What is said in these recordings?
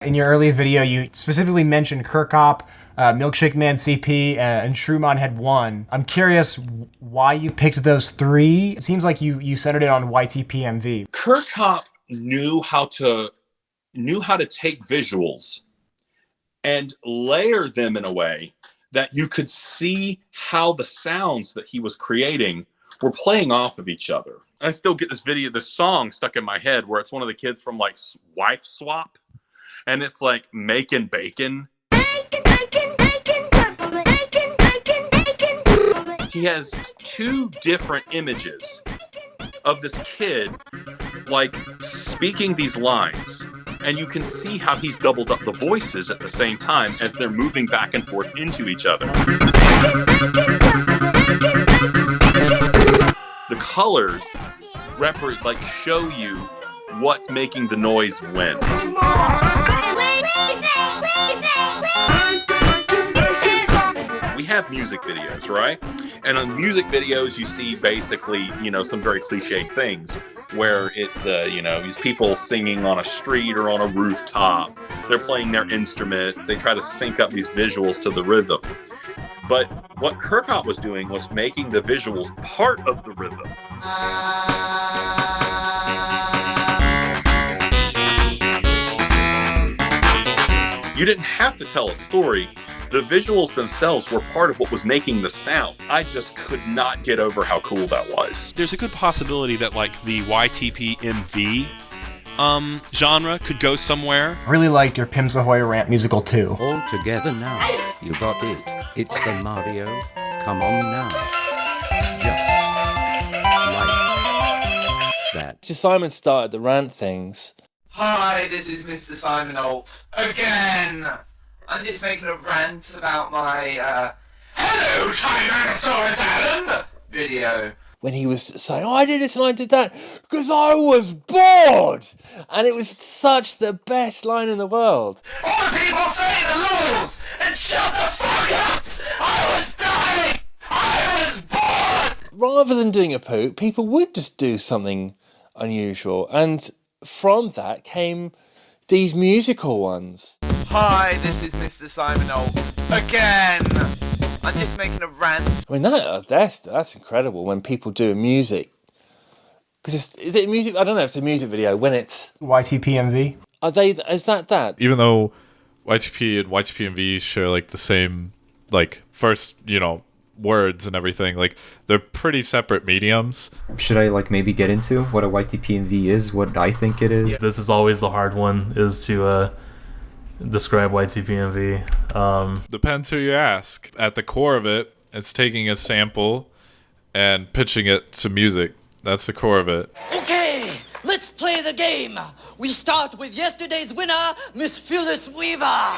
In your early video, you specifically mentioned Kirkop, Milkshake Man CP, and Shrewmon had one. I'm curious why you picked those three. It seems like you centered it on YTPMV. Kirkop knew how to take visuals and layer them in a way that you could see how the sounds that he was creating were playing off of each other. I still get this song stuck in my head where it's one of the kids from like Wife Swap. And it's like making bacon. He has two different images of this kid like speaking these lines. And you can see how he's doubled up the voices at the same time as they're moving back and forth into each other. The colors show you what's making the noise when. We have music videos, right? And on music videos, you see basically, some very cliched things where it's, these people singing on a street or on a rooftop. They're playing their instruments. They try to sync up these visuals to the rhythm. But what Kirkop was doing was making the visuals part of the rhythm. You didn't have to tell a story. The visuals themselves were part of what was making the sound. I just could not get over how cool that was. There's a good possibility that like the YTPMV genre could go somewhere. I really liked your Pim's Ahoy rant musical too. All together now. You got it. It's the Mario. Come on now. Just like that. So Simon started the rant things. Hi, this is Mr. Simon Alt again. I'm just making a rant about my Hello, Tyrannosaurus Alan video. When he was saying, I did this and I did that because I was bored. And it was such the best line in the world. All the people say the laws and shut the fuck up. I was dying. I was bored. Rather than doing a poo, people would just do something unusual. And from that came these musical ones. Hi, this is Mr. Simon Alt again. I'm just making a rant. I mean, that's incredible when people do music. Because is it music? I don't know if it's a music video. When it's YTPMV. Is that? Even though YTP and YTPMV share like the same first words and everything, like they're pretty separate mediums. Should I maybe get into what a YTPMV is, what I think it is? This is always the hard one, is to describe YTPMV. Depends who you ask. At the core of it, it's taking a sample and pitching it to music. That's the core of it. Okay, let's play the game. We start with yesterday's winner, Miss Phyllis Weaver.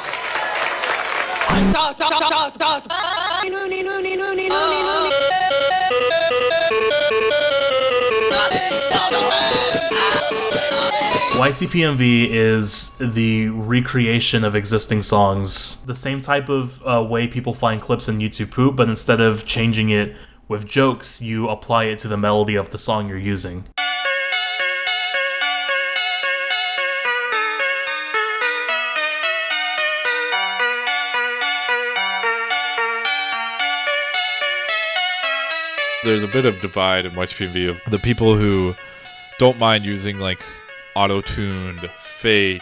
YTPMV is the recreation of existing songs. The same type of way people find clips in YouTube Poop, but instead of changing it with jokes, you apply it to the melody of the song you're using. There's a bit of divide in YTPMV of the people who don't mind using auto-tuned, fake,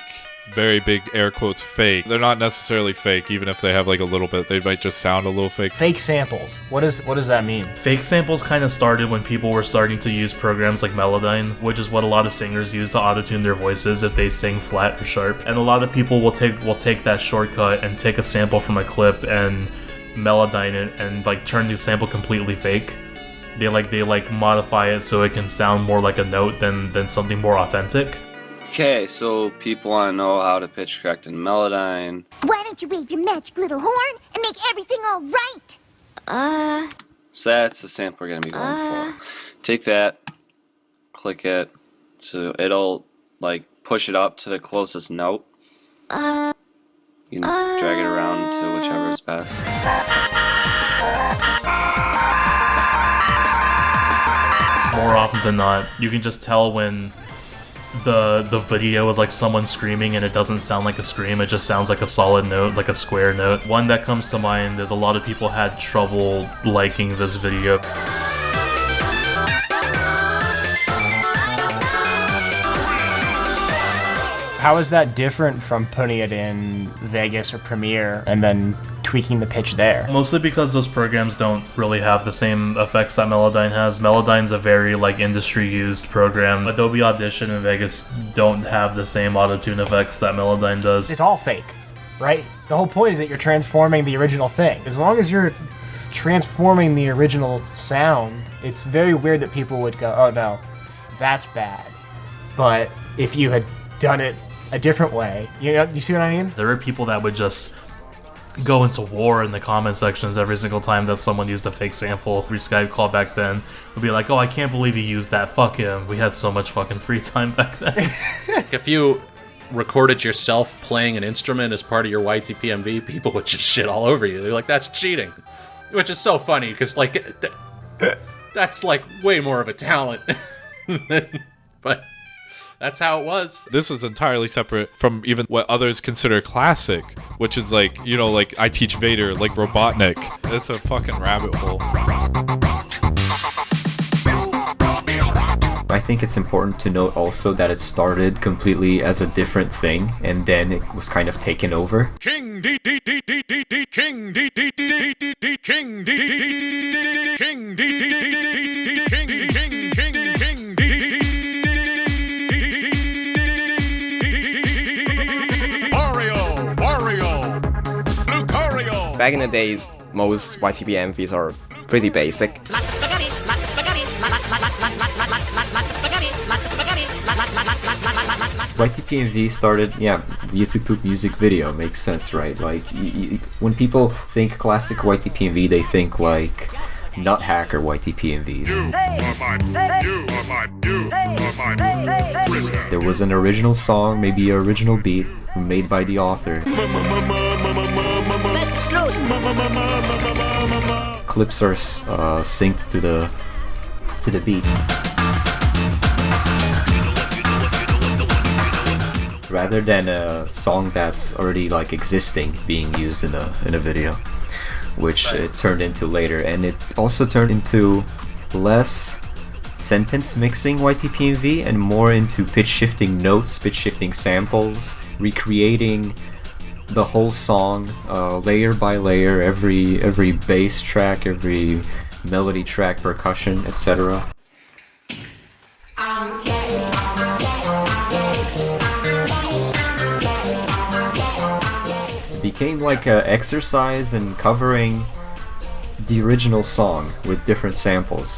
very big air quotes fake. They're not necessarily fake, even if they have a little bit. They might just sound a little fake. Fake samples. What does that mean? Fake samples kind of started when people were starting to use programs like Melodyne, which is what a lot of singers use to auto-tune their voices if they sing flat or sharp. And a lot of people will take that shortcut and take a sample from a clip and Melodyne it and turn the sample completely fake. They modify it so it can sound more like a note than something more authentic. Okay, so people want to know how to pitch correct in Melodyne. Why don't you wave your magic little horn and make everything all right? So that's the sample we're going to be going for. Take that, click it, so it'll push it up to the closest note. You can drag it around to whichever is best. More often than not, you can just tell when the video is like someone screaming and it doesn't sound like a scream, it just sounds like a solid note, like a square note. One that comes to mind is a lot of people had trouble liking this video. How is that different from putting it in Vegas or Premiere and then tweaking the pitch there? Mostly because those programs don't really have the same effects that Melodyne has. Melodyne's a very like industry-used program. Adobe Audition and Vegas don't have the same auto-tune effects that Melodyne does. It's all fake, right? The whole point is that you're transforming the original thing. As long as you're transforming the original sound, it's very weird that people would go, oh no, that's bad. But if you had done it a different way, you know, you see what I mean? There are people that would just go into war in the comment sections every single time that someone used a fake sample. Every Skype call back then would be like, oh, I can't believe you used that, fuck him. We had so much fucking free time back then. If you recorded yourself playing an instrument as part of your YTPMV, people would just shit all over you. They're like, that's cheating. Which is so funny, because, like, that's, like, way more of a talent. But that's how it was. This is entirely separate from even what others consider classic, which is like, you know, like I Teach Vader, like Robotnik. It's a fucking rabbit hole. I think it's important to note also that it started completely as a different thing, and then it was kind of taken over. King D D D D D D King D D D D D King D D D King D D D King King King King D Wario Lucario. Back in the days, most YTPMVs are pretty basic. YTPMV started, YouTube Poop music video, makes sense, right? Like, when people think classic YTPMV, they think like Nut Hacker YTPMVs. There was an original song, maybe an original beat, made by the author. Clips are synced to the beat. Rather than a song that's already like existing being used in a video, which it turned into later, and it also turned into less sentence mixing YTPMV and more into pitch shifting notes, pitch shifting samples, recreating the whole song layer by layer, every bass track, every melody track, percussion, etc. Became like an exercise in covering the original song with different samples.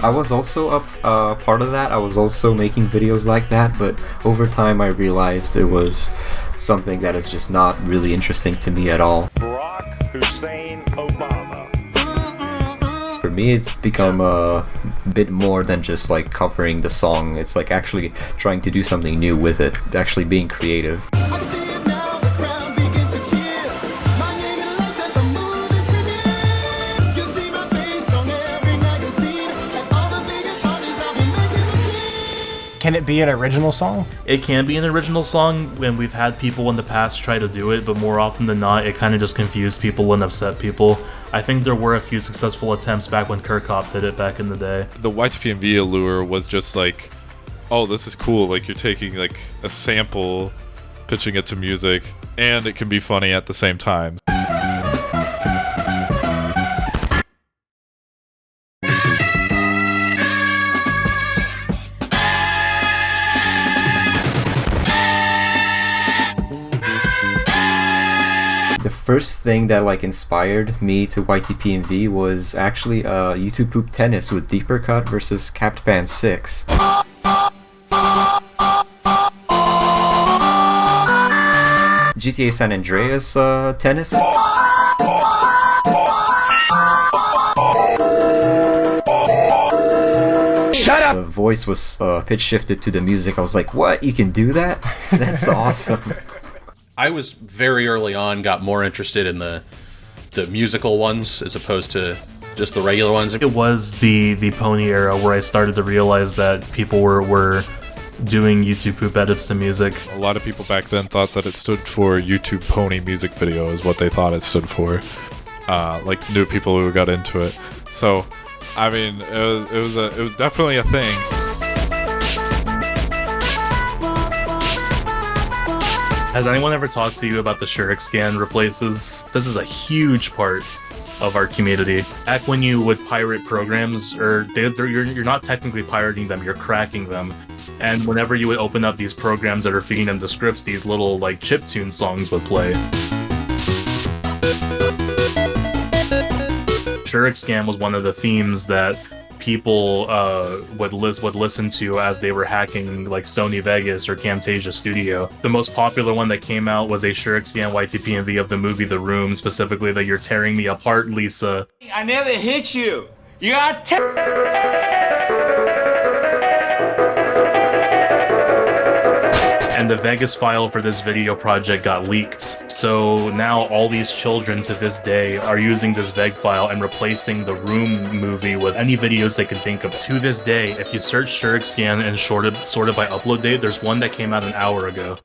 I was also part of that. I was also making videos like that, but over time I realized it was something that is just not really interesting to me at all. Barack Hussein Obama. For me, it's become a bit more than just like covering the song. It's like actually trying to do something new with it, actually being creative. Can it be an original song? It can be an original song, and we've had people in the past try to do it, but more often than not, it kind of just confused people and upset people. I think there were a few successful attempts back when Kirkop did it back in the day. The YTPMV allure was just like, oh, this is cool, like you're taking like a sample, pitching it to music, and it can be funny at the same time. First thing that like inspired me to YTPMV was actually YouTube Poop Tennis with Deeper Cut versus Capped Band 6. GTA San Andreas tennis. Shut up! The voice was pitch shifted to the music. I was like, what? You can do that? That's awesome. I was very early on, got more interested in the the musical ones as opposed to just the regular ones. It was the Pony era where I started to realize that people were doing YouTube poop edits to music. A lot of people back then thought that it stood for YouTube Pony music video is what they thought it stood for. Like new people who got into it. So, I mean, it was definitely a thing. Has anyone ever talked to you about the Shuriken scan replaces? This is a huge part of our community. Back when you would pirate programs, or you're not technically pirating them, you're cracking them. And whenever you would open up these programs that are feeding them the scripts, these little like chiptune songs would play. Shuriken scan was one of the themes that people would listen to as they were hacking like Sony Vegas or Camtasia Studio. The most popular one that came out was a Shuriken scan YTPMV of the movie The Room, specifically the "You're Tearing Me Apart, Lisa." I never hit you. You got And the Vegas file for this video project got leaked. So now all these children to this day are using this VEG file and replacing the Room movie with any videos they can think of. To this day, if you search Shuriken scan and sorted by upload date, there's one that came out an hour ago.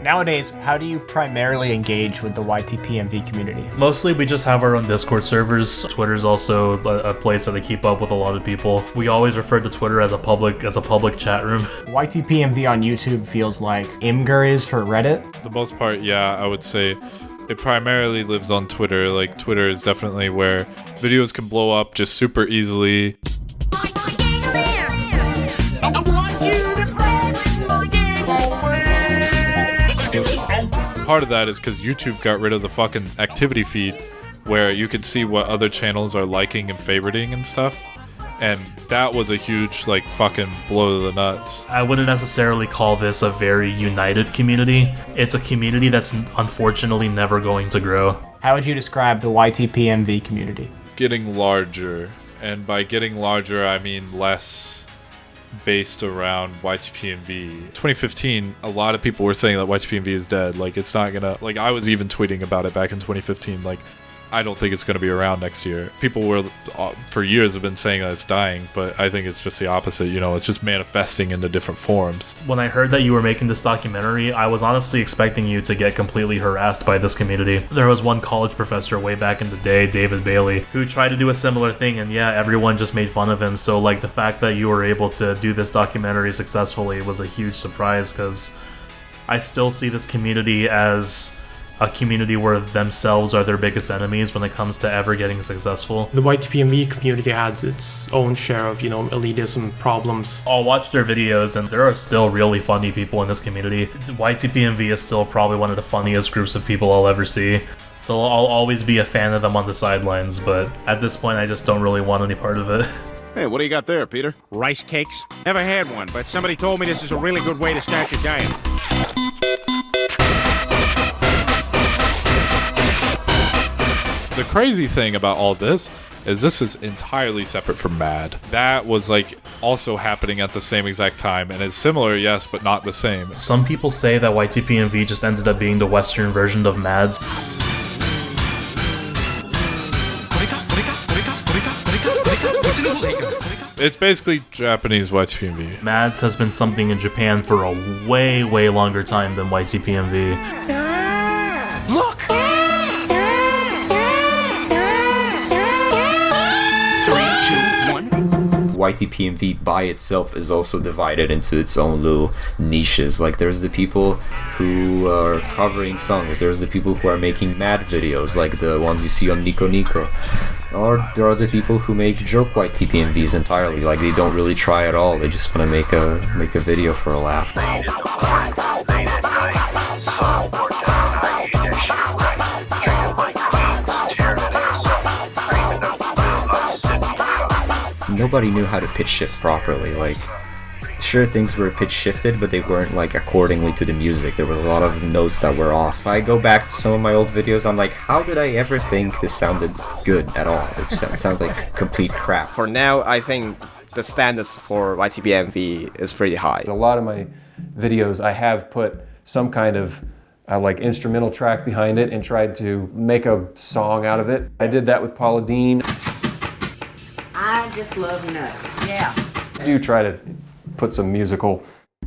Nowadays, how do you primarily engage with the YTPMV community? Mostly we just have our own Discord servers. Twitter's also a place that I keep up with a lot of people. We always refer to Twitter as a public chat room. YTPMV on YouTube feels like Imgur is for Reddit. For the most part, yeah, I would say it primarily lives on Twitter. Like, Twitter is definitely where videos can blow up just super easily. Part of that is because YouTube got rid of the fucking activity feed where you could see what other channels are liking and favoriting and stuff. And that was a huge, like, fucking blow to the nuts. I wouldn't necessarily call this a very united community. It's a community that's unfortunately never going to grow. How would you describe the YTPMV community? Getting larger. And by getting larger, I mean less based around YTPMV. 2015, a lot of people were saying that YTPMV is dead. Like, it's not gonna... Like, I was even tweeting about it back in 2015. Like, I don't think it's gonna be around next year. People were, for years, have been saying that it's dying, but I think it's just the opposite. You know, it's just manifesting into different forms. When I heard that you were making this documentary, I was honestly expecting you to get completely harassed by this community. There was one college professor way back in the day, David Bailey, who tried to do a similar thing, and yeah, everyone just made fun of him. So, like, the fact that you were able to do this documentary successfully was a huge surprise, because I still see this community as a community where themselves are their biggest enemies when it comes to ever getting successful. The YTPMV community has its own share of, elitism problems. I'll watch their videos and there are still really funny people in this community. YTPMV is still probably one of the funniest groups of people I'll ever see. So I'll always be a fan of them on the sidelines, but at this point I just don't really want any part of it. Hey, what do you got there, Peter? Rice cakes? Never had one, but somebody told me this is a really good way to start your diet. The crazy thing about all this is entirely separate from MAD. That was like also happening at the same exact time and is similar, yes, but not the same. Some people say that YTPMV just ended up being the Western version of MADS. It's basically Japanese YTPMV. MADS has been something in Japan for a way, way longer time than YTPMV. Look! YTPMV by itself is also divided into its own little niches. Like, there's the people who are covering songs, there's the people who are making mad videos, like the ones you see on Nico Nico. Or there are the people who make joke YTPMVs entirely, like they don't really try at all, they just want to make a video for a laugh. Nobody knew how to pitch shift properly. Like, sure things were pitch shifted, but they weren't like accordingly to the music. There were a lot of notes that were off. If I go back to some of my old videos, I'm like, how did I ever think this sounded good at all? It sounds like complete crap. For now, I think the standards for YTPMV is pretty high. A lot of my videos, I have put some kind of like instrumental track behind it and tried to make a song out of it. I did that with Paula Dean. I just love nuts, yeah. I do try to put some musical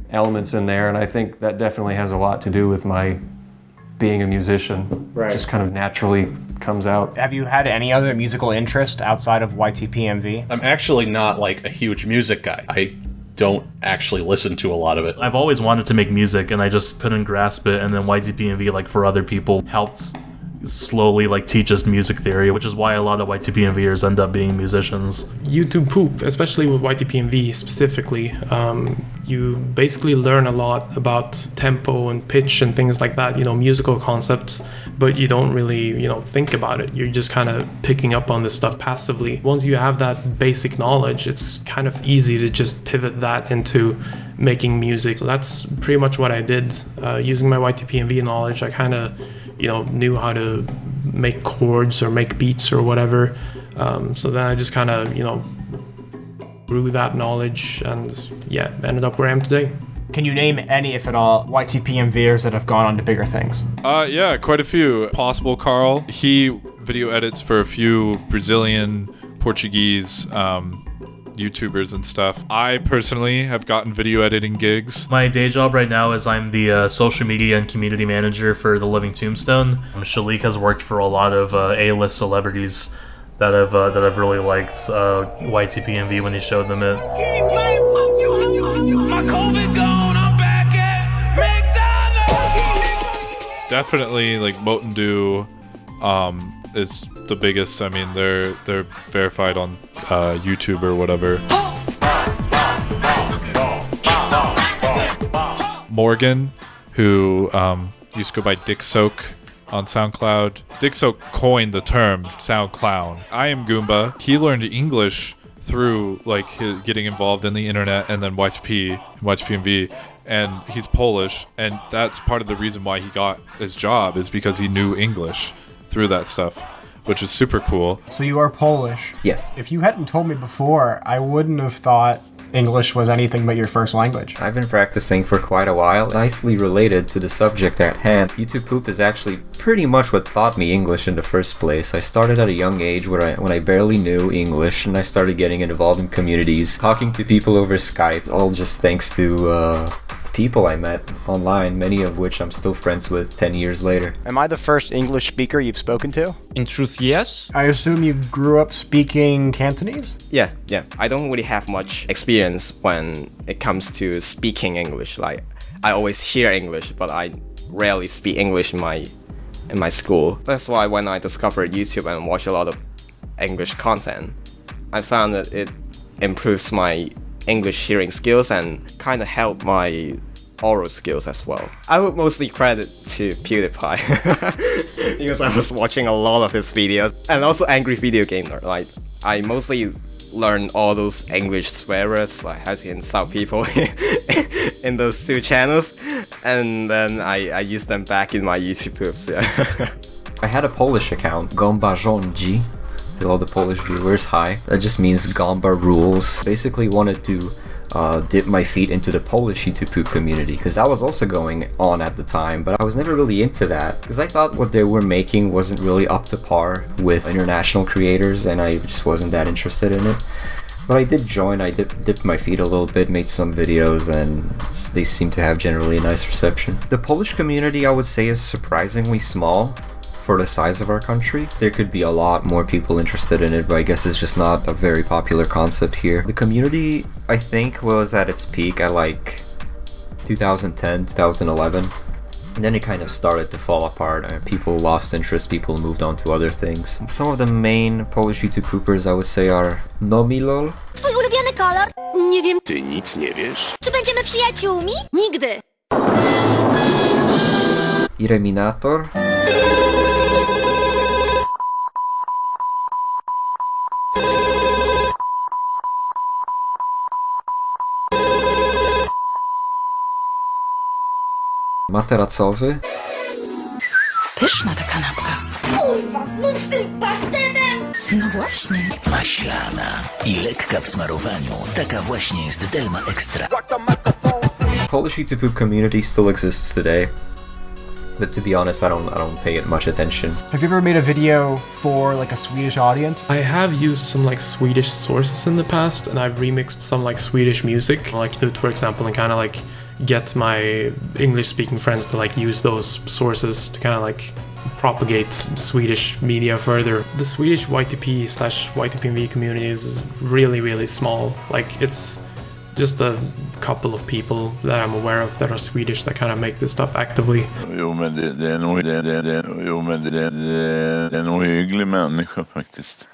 elements in there, and I think that definitely has a lot to do with my being a musician. Right. It just kind of naturally comes out. Have you had any other musical interest outside of YTPMV? I'm actually not like a huge music guy. I don't actually listen to a lot of it. I've always wanted to make music and I just couldn't grasp it, and then YTPMV, like for other people, helped slowly like teach us music theory, which is why a lot of YTPMVers end up being musicians. YouTube poop, especially with YTPMV specifically, you basically learn a lot about tempo and pitch and things like that, musical concepts, but you don't really, think about it. You're just kind of picking up on this stuff passively. Once you have that basic knowledge, it's kind of easy to just pivot that into making music. So that's pretty much what I did. Using my YTPMV knowledge, I kind of knew how to make chords or make beats or whatever. So then I just kind of, grew that knowledge and ended up where I am today. Can you name any, if at all, YTPMVers that have gone on to bigger things? Yeah, quite a few. Possible Carl. He video edits for a few Brazilian, Portuguese, YouTubers and stuff. I personally have gotten video editing gigs. My day job right now is I'm the social media and community manager for The Living Tombstone. Shalik has worked for a lot of A-list celebrities that have really liked YTPMV when he showed them it. My COVID gone, I'm back at McDonald's. Definitely, like Mountain Dew is the biggest. I mean, they're verified on YouTube or whatever. Morgan, who used to go by Dick Soak on SoundCloud. Dick Soak coined the term SoundClown. I am Goomba. He learned English through like his getting involved in the internet and then YTPMV, and he's Polish, and that's part of the reason why he got his job is because he knew English through that stuff, which is super cool. So you are Polish? Yes. If you hadn't told me before, I wouldn't have thought English was anything but your first language. I've been practicing for quite a while. Nicely related to the subject at hand, YouTube Poop is actually pretty much what taught me English in the first place. I started at a young age when I barely knew English, and I started getting involved in communities, talking to people over Skype, all just thanks to people I met online, many of which I'm still friends with 10 years later. Am I the first English speaker you've spoken to? In truth, yes. I assume you grew up speaking Cantonese? Yeah. I don't really have much experience when it comes to speaking English. Like, I always hear English, but I rarely speak English in my school. That's why when I discovered YouTube and watch a lot of English content, I found that it improves my English hearing skills and kind of help my oral skills as well. I would mostly credit to PewDiePie because I was watching a lot of his videos, and also Angry Video Gamer. Like, I mostly learned all those English swear words, like how to insult people in those two channels, and then I use them back in my YouTube posts. Yeah. I had a Polish account, Gomba Rządzi. To all the Polish viewers, hi. That just means Gomba rules. Basically wanted to dip my feet into the Polish YouTube Poop community, because that was also going on at the time, but I was never really into that, because I thought what they were making wasn't really up to par with international creators, and I just wasn't that interested in it. But I did join, I dipped my feet a little bit, made some videos, and they seem to have generally a nice reception. The Polish community, I would say, is surprisingly small for the size of our country. There could be a lot more people interested in it, but I guess it's just not a very popular concept here. The community, I think, was at its peak at like 2010, 2011. And then it kind of started to fall apart. People lost interest, people moved on to other things. Some of the main Polish YouTube poopers, I would say, are Nomilol. Twój ulubiony kolor? Nie wiem. Ty nic nie wiesz? Czy będziemy przyjaciółmi? Nigdy. Ireminator. materacowy. Pyszna ta kanapka. Kurwa, znów z tym pasztetem! No właśnie. Maślana i lekka w smarowaniu. Taka właśnie jest Delma Extra. Polish YouTube poop community still exists today, but to be honest, I don't pay it much attention. Have you ever made a video for like a Swedish audience? I have used some like Swedish sources in the past, and I've remixed some like Swedish music, like Knut for example, and kind of like get my English-speaking friends to like use those sources to kind of like propagate Swedish media further. The Swedish YTP/YTPMV community is really, really small. Like it's just a couple of people that I'm aware of that are Swedish that kind of make this stuff actively. Jo, men det är nog hygglig människa faktiskt.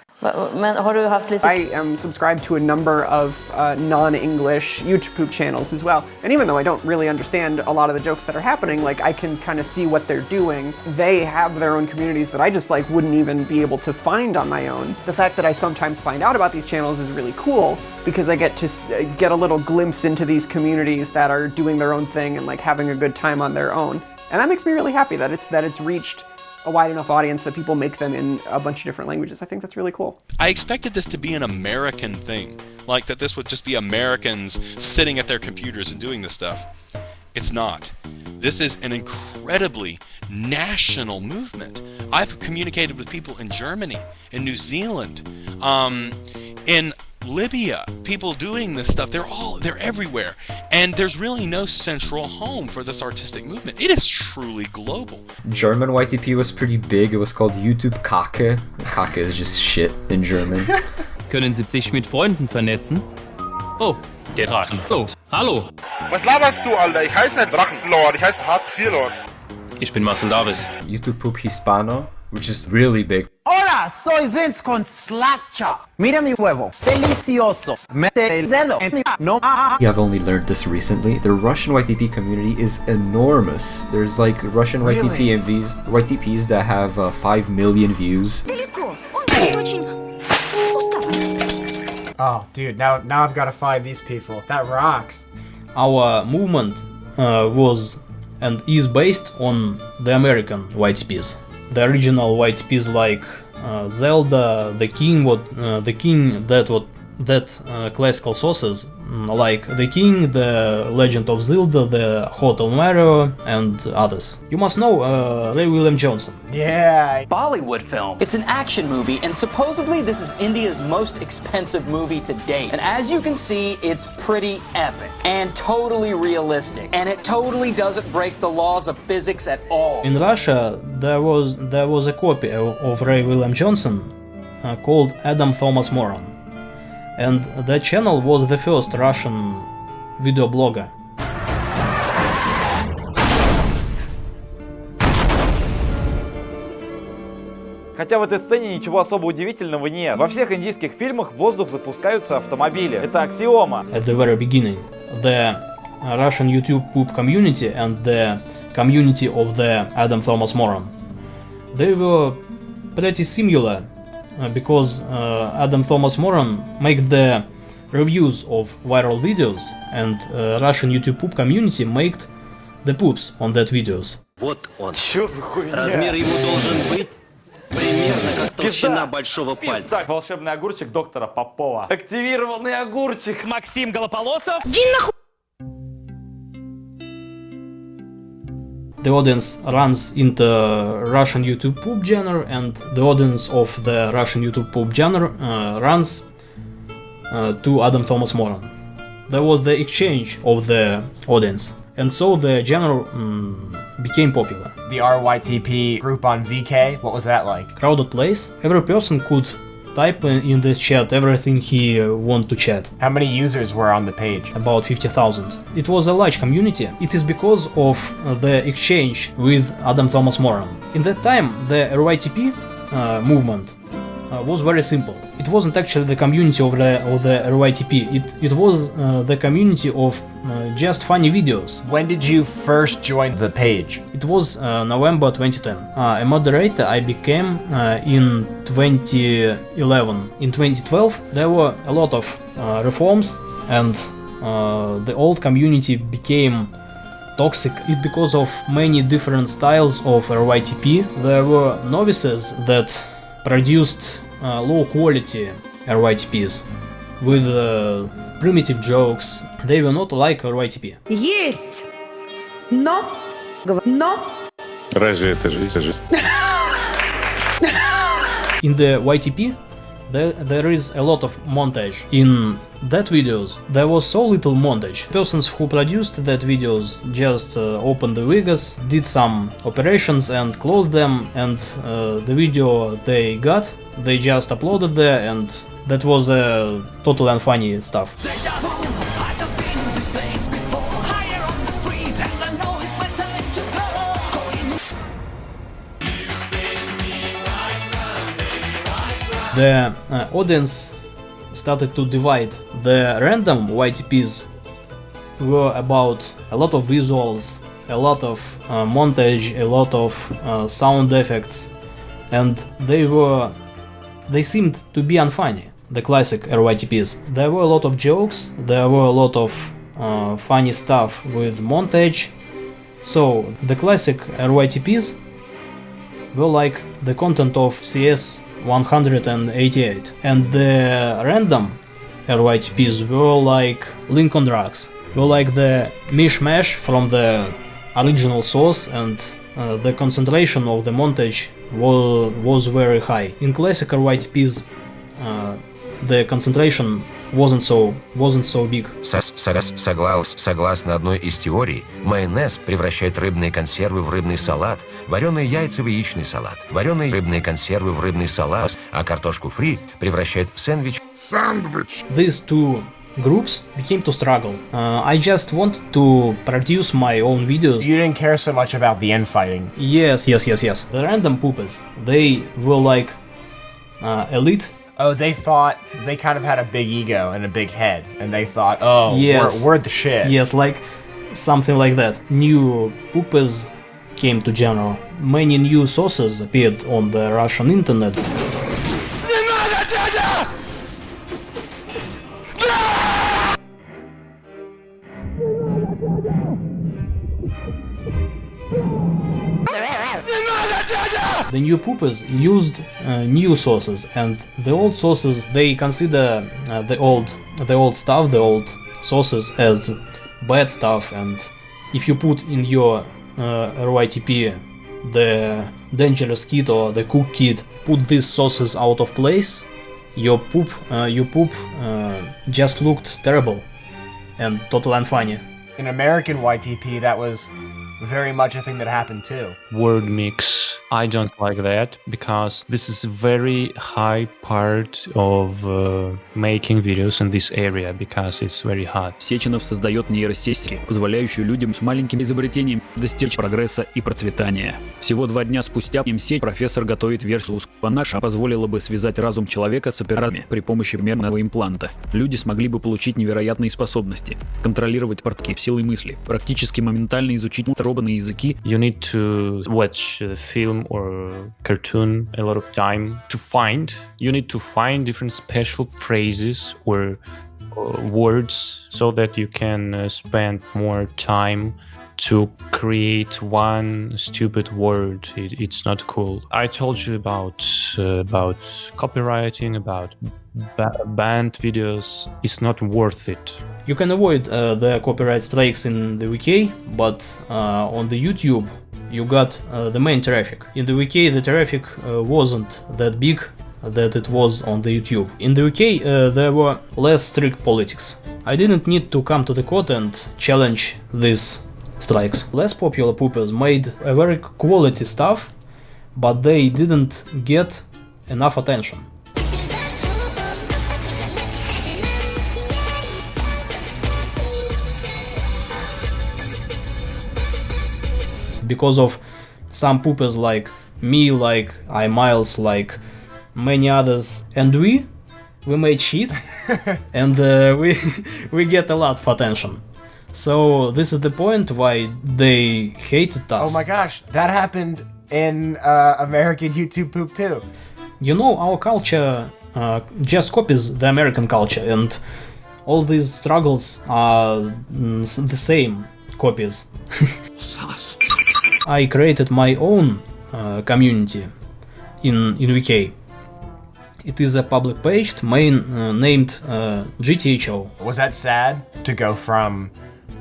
Men har du haft lite... I am subscribed to a number of non-English YouTube channels as well. And even though I don't really understand a lot of the jokes that are happening, like I can kind of see what they're doing. They have their own communities that I just like wouldn't even be able to find on my own. The fact that I sometimes find out about these channels is really cool because I get to get a little glimpse into these communities that are doing their own thing and like having a good time on their own. And that makes me really happy that it's reached a wide enough audience that people make them in a bunch of different languages. I think that's really cool. I expected this to be an American thing, like that this would just be Americans sitting at their computers and doing this stuff. It's not. This is an incredibly national movement. I've communicated with people in Germany, in New Zealand, in Libya, people doing this stuff. They're everywhere, and there's really no central home for this artistic movement. It is truly global. German YTP was pretty big. It was called YouTube Kacke. Kacke is just shit in German. Können Sie sich mit Freunden vernetzen? Oh, der Drachen. Oh, hallo. Was laberst du, Alter? Ich heiße nicht Drachenlord, ich heiße Hartz-IV-Lord. Ich bin Marcel Davis. YouTube Poop Hispano, which is really big. Hola, soy Vince con Slapchop. Mira mi huevo, delicioso. Mete el dedo en mi no. You have only learned this recently. The Russian YTP community is enormous. There's like Russian YTPs that have 5 million views. Oh, dude, now I've got to find these people. That rocks. Our movement was and is based on the American YTPs. The original YTPs like Zelda, the King, classical sources like The King, The Legend of Zelda, The Hotel Mario, and others. You must know Ray William Johnson. Yeah. Bollywood film. It's an action movie, and supposedly this is India's most expensive movie to date. And as you can see, it's pretty epic and totally realistic, and it totally doesn't break the laws of physics at all. In Russia, there was a copy of Ray William Johnson called Adam Thomas Moran. And that channel was the first Russian video blogger. Хотя в этой сцене ничего особо удивительного нет. Во всех индийских фильмах в воздух запускаются автомобили. Это аксиома. At the very beginning, the Russian YouTube poop community and the community of the Adam Thomas Moran, they were pretty similar. Because Adam Thomas Moran make the reviews of viral videos, and Russian YouTube poop community made the poops on that videos. Вот он. Размер ему должен быть примерно как толщина большого пальца. Пизда, волшебный огурчик доктора Попова. Активированный огурчик. Максим Голополосов. Иди нахуй! The audience runs into Russian YouTube poop genre, and the audience of the Russian YouTube poop genre runs to Adam Thomas Moran. There was the exchange of the audience, and so the genre became popular. The RYTP group on VK, what was that like? Crowded place. Every person could type in the chat everything he want to chat. How many users were on the page? About 50,000. It was a large community. It is because of the exchange with Adam Thomas Moran. In that time, the RYTP movement was very simple. It wasn't actually the community of the RYTP. It was the community of just funny videos. When did you first join the page? It was November 2010. A moderator I became in 2011. In 2012 there were a lot of reforms, and the old community became toxic. It's because of many different styles of RYTP. There were novices that produced low quality RYTPs with primitive jokes. They were not like RYTP. Есть! Но! Разве это жизнь? In the YTP, there is a lot of montage. In that videos, there was so little montage. Persons who produced that videos just opened the Vegas, did some operations and closed them, and the video they got, they just uploaded there, and that was total unfunny stuff. The audience started to divide. The random YTPs were about a lot of visuals, a lot of montage, a lot of sound effects, and they seemed to be unfunny, the classic RYTPs. There were a lot of jokes, there were a lot of funny stuff with montage, so the classic RYTPs were like the content of CS 188, and the random RYTPs were like Lincoln drugs, were like the mishmash from the original source, and the concentration of the montage was very high. In classic RYTPs, the concentration wasn't so big. Согласно одной из теорий, майонез превращает рыбные консервы в рыбный салат, вареные яйца в яичный салат, вареные рыбные консервы в рыбный салат, а картошку фри превращает в сэндвич. These two groups became to struggle. I just wanted to produce my own videos. You didn't care so much about the infighting. Yes. The random poopers, they were like elite. Oh, they thought they kind of had a big ego and a big head, and they thought, oh, yes, we're the shit. Yes, like something like that. New poopers came to general. Many new sources appeared on the Russian internet. The new poopers used new sources, and the old sources, they consider the old stuff, the old sources as bad stuff, and if you put in your RYTP the dangerous kid or the cook kid, put these sources out of place, your poop just looked terrible and total unfunny. In American YTP, that was very much a thing that happened too. Word mix. I don't like that because this is a very high part of making videos in this area because it's very hot. Сеченов создает нейросети, позволяющую людям с маленьким изобретением достичь прогресса и процветания. Всего 2 дня спустя сеть профессор готовит версию Спанаша, позволила бы связать разум человека с операторами при помощи мерного импланта. Люди смогли бы получить невероятные способности, контролировать портки силой мысли, практически моментально изучить робные языки. You need to watch the film or cartoon a lot of time to find. You need to find different special phrases or words so that you can spend more time to create one stupid word. It's not cool. I told you about copywriting, about banned videos. It's not worth it. You can avoid the copyright strikes in the UK, but on the YouTube you got the main traffic. In the UK the traffic wasn't that big that it was on the YouTube. In the UK there were less strict politics. I didn't need to come to the court and challenge these strikes. Less popular poopers made a very quality stuff, but they didn't get enough attention. Because of some poopers like me, like iMiles, like many others, and we made shit, and we get a lot of attention. So this is the point why they hated us. Oh my gosh, that happened in American YouTube poop too. You know, our culture just copies the American culture, and all these struggles are the same. copies. I created my own community in UK. It is a public page named GTHO. Was that sad to go from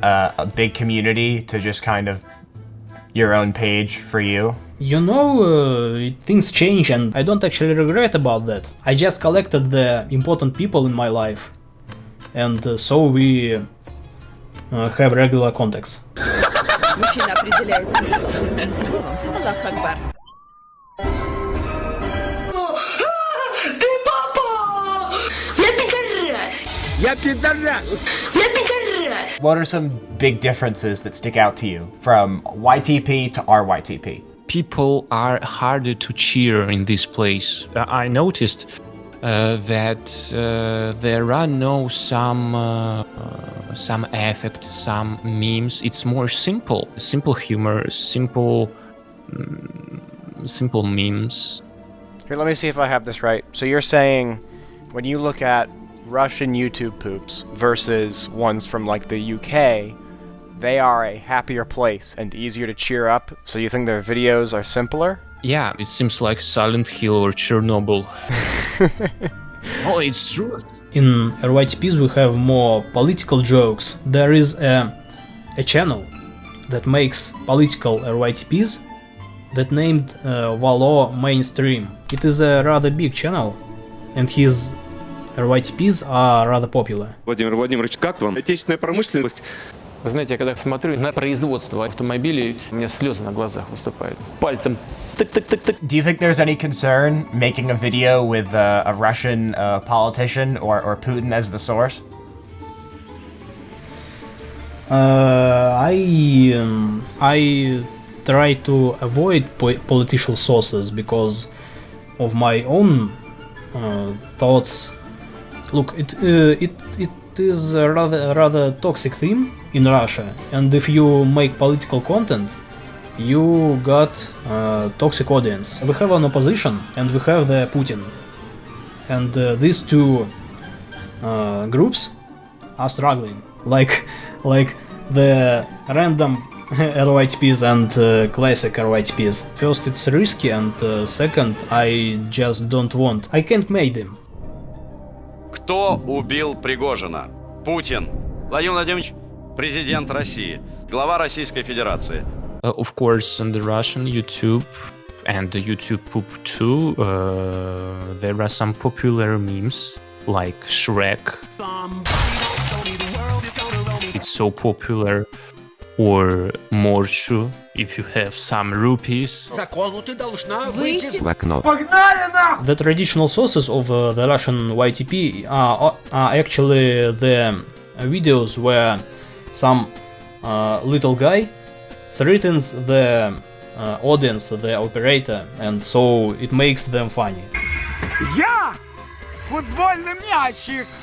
a big community to just kind of your own page for you? You know, things change and I don't actually regret about that. I just collected the important people in my life, and so we have regular contacts. Мужчина определяется словом. Аллах Акбар. Ты папа! Я пидорас! What are some big differences that stick out to you from YTP to RYTP? People are harder to cheer in this place. I noticed that there are no some effects, some memes. It's more simple humor, simple memes. Here, let me see if I have this right. So you're saying when you look at Russian YouTube poops versus ones from like the UK, they are a happier place and easier to cheer up, so you think their videos are simpler? Yeah, it seems like Silent Hill or Chernobyl. Oh, it's true. In RYTPs we have more political jokes. There is a channel that makes political RYTPs that named Valo Mainstream. It is a rather big channel, and his RYTPs are rather popular. Владимир Владимирович, как вам отечественная промышленность? Вы знаете, я когда смотрю на производство автомобилей, у меня слезы на глазах выступают. Пальцем тык-тык-тык-тык. Do you think there's any concern making a video with a Russian politician or Putin as the source? I try to avoid political sources because of my own thoughts. Look, it is a rather toxic theme in Russia, and if you make political content, you got a toxic audience. We have an opposition and we have the Putin, and these two groups are struggling, like the random RYTPs and classic RYTPs. First, it's risky, and second, I just don't want. I can't make them. Кто убил Пригожина? Путин. Владимир Владимирович, президент России, глава Российской Федерации. Of course, on the Russian YouTube and the YouTube Poop too, there are some popular memes like Shrek. It's so popular. Or Morshu, if you have some rupees. The traditional sources of the Russian YTP are actually the videos where some little guy threatens the audience, the operator, and so it makes them funny.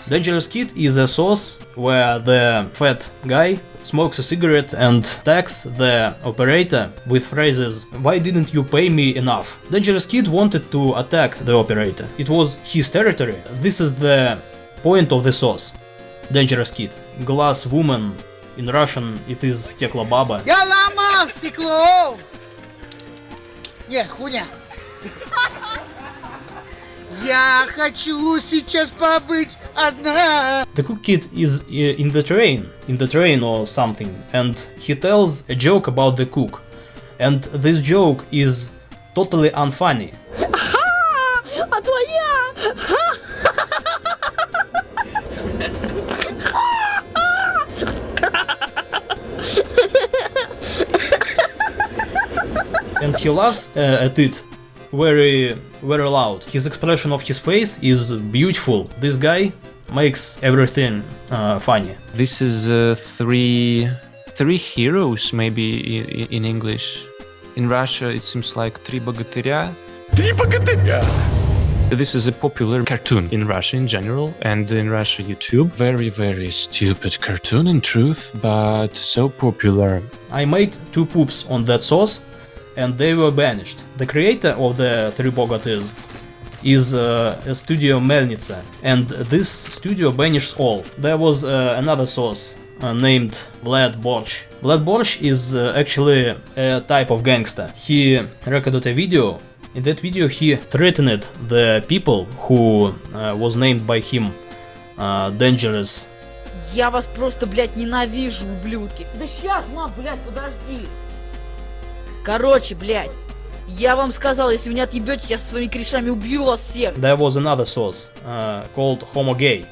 Dangerous Kid is a source where the fat guy smokes a cigarette and tags the operator with phrases, "Why didn't you pay me enough?" Dangerous Kid wanted to attack the operator. It was his territory. This is the point of the source. Dangerous Kid. Glass woman. In Russian it is Steklobaba. Я ломал стекло! Не, хуйня. Я хочу сейчас побыть одна. The cook kid is in the train or something, and he tells a joke about the cook, and this joke is totally unfunny. А твоя! And he laughs at it very loud. His expression of his face is beautiful. This guy makes everything funny. This is three heroes, maybe in English. In Russia, it seems like Три богатыря. Три богатыря! This is a popular cartoon in Russia in general, and in Russia YouTube. Very, very stupid cartoon in truth, but so popular. I made 2 poops on that source, and they were banished. The creator of the Three Bogatyrs is a studio Melnitsa, and this studio banishes all. There was another source named Vlad Borch. Vlad Borch is actually a type of gangster. He recorded a video. In that video he threatened the people who was named by him dangerous. Я вас просто, блядь, ненавижу, ублюдки. Да сейчас, мам, блядь, подожди. Короче, блядь, я вам сказал, если вы не отъебетесь, я со своими корешами убью вас всех. There was another source called Homo Gay.